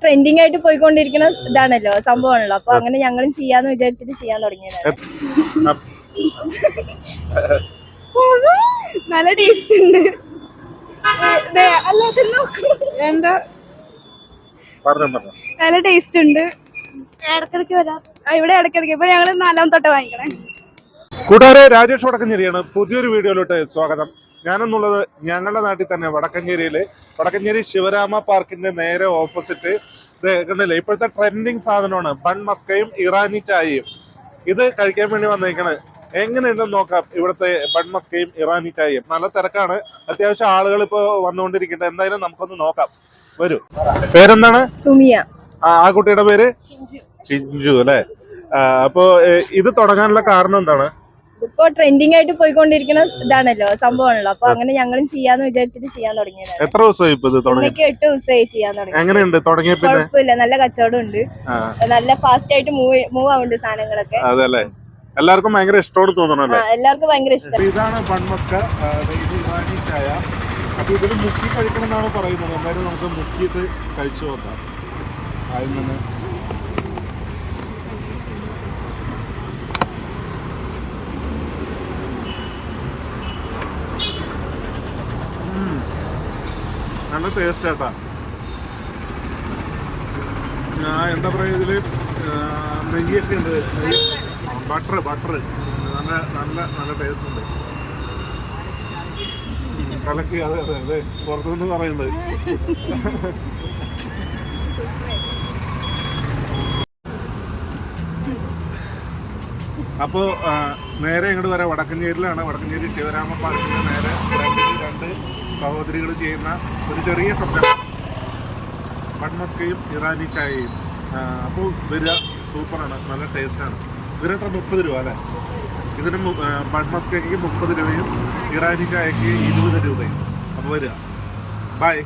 Trending ആയിട്ട് പോയിക്കൊണ്ടിരിക്കുന്ന ഇതാണല്ലോ, സംഭവമാണല്ലോ. അപ്പൊ അങ്ങനെ ഞങ്ങളും ചെയ്യാന്ന് വിചാരിച്ചിട്ട് ചെയ്യാൻ തുടങ്ങിയതാണ്. നല്ല ടേസ്റ്റ് ഉണ്ട്. എന്താ നല്ല ടേസ്റ്റ് ഉണ്ട്. ഇടക്കിടക്ക് വരാം ഇവിടെ, ഇടക്കിടക്ക്. ഇപ്പൊ ഞങ്ങള് 4-ാമത്തെ തൊട്ട് വാങ്ങിക്കണേ. കൂട്ടുകാരെ, രാജേഷ് വടക്കഞ്ചേരിയാണ്. പുതിയൊരു വീഡിയോയിലോട്ട് സ്വാഗതം. ഞാനെന്നുള്ളത് ഞങ്ങളുടെ നാട്ടിൽ തന്നെ വടക്കഞ്ചേരി ശിവരാമ പാർക്കിന്റെ നേരെ ഓപ്പോസിറ്റ്. ഇത് കണ്ടില്ലേ, ഇപ്പോഴത്തെ ട്രെൻഡിങ് സാധനമാണ് ബൺ മസ്കയും ഇറാനി ചായയും. ഇത് കഴിക്കാൻ വേണ്ടി വന്നേക്കണേ. എങ്ങനെയുണ്ടെന്ന് നോക്കാം ഇവിടുത്തെ ബൺ മസ്കയും ഇറാനി ചായയും. നല്ല തിരക്കാണ്, അത്യാവശ്യം ആളുകൾ ഇപ്പൊ വന്നുകൊണ്ടിരിക്കുന്നുണ്ട്. എന്തായാലും നമുക്കൊന്ന് നോക്കാം. വരൂ. പേരെന്താണ്? സുമിയ. ആ കുട്ടിയുടെ പേര് ചിഞ്ചു അല്ലെ? അപ്പൊ ഇത് തുടങ്ങാനുള്ള കാരണം എന്താണ്? ഇപ്പൊ ട്രെൻഡിങ് ആയിട്ട് പോയിക്കൊണ്ടിരിക്കുന്ന ഇതാണല്ലോ, സംഭവമാണല്ലോ. അപ്പൊ അങ്ങനെ ഞങ്ങളും ചെയ്യാന്ന് വിചാരിച്ചിട്ട് ചെയ്യാൻ തുടങ്ങിയതാണ്. എത്ര ദിവസമായി ഇപ്പൊ ഇത് തുടങ്ങി? 8 ദിവസമായി ചെയ്യാൻ തുടങ്ങി. എങ്ങനെയുണ്ട് തുടങ്ങിയപ്പോ? കുഴപ്പമില്ല, നല്ല കച്ചവടം ഉണ്ട്. നല്ല ഫാസ്റ്റ് ആയിട്ട് മൂവ് ആവുന്നുണ്ട് സാധനങ്ങളൊക്കെ. അതെല്ലേ, എല്ലാവർക്കും ഭയങ്കര ഇഷ്ടോട് തോന്നണല്ലേ? എല്ലാവർക്കും ഭയങ്കര ഇഷ്ടം. ഇതാണ് ബൺ മസ്ക, ഇത് ഇറാനി ചായ. അപ്പൊ ഇതിൽ മുക്കി കഴിക്കണം എന്നാണ് പറയുന്നത്. എന്തായാലും നമുക്ക് മുക്കിയിട്ട് കഴിച്ചു നോക്കാം. ആദ്യം തന്നെ നല്ല ടേസ്റ്റ് ആട്ടാ. എന്താ പറയുക, ഇതില് നെയ്യൊക്കെ ഉണ്ട്, ബട്ടർ നല്ല നല്ല നല്ല ടേസ്റ്റ് ഉണ്ട്. കലക്കി. അതെ അതെ അതെ, പുറത്തുനിന്ന് പറയുന്നത്. അപ്പോൾ നേരെ ഇങ്ങോട്ട് വരാം. വടക്കഞ്ചേരിയിലാണ്. വടക്കഞ്ചേരി ശിവരാമ പാർക്കിൻ്റെ നേരെ രണ്ട് സഹോദരികൾ ചെയ്യുന്ന ഒരു ചെറിയ സംരംഭം, ബൺ മസ്കയും ഇറാനി ചായയും. അപ്പോൾ വരിക, സൂപ്പറാണ്, നല്ല ടേസ്റ്റാണ്. ഇതിനെത്ര 30 രൂപ അല്ലേ? ഇതിന് ബൺ മസ്കയ്ക്ക് 30 രൂപയും ഇറാനി ചായക്ക് 20 രൂപയും. അപ്പോൾ വരിക. ബൈ.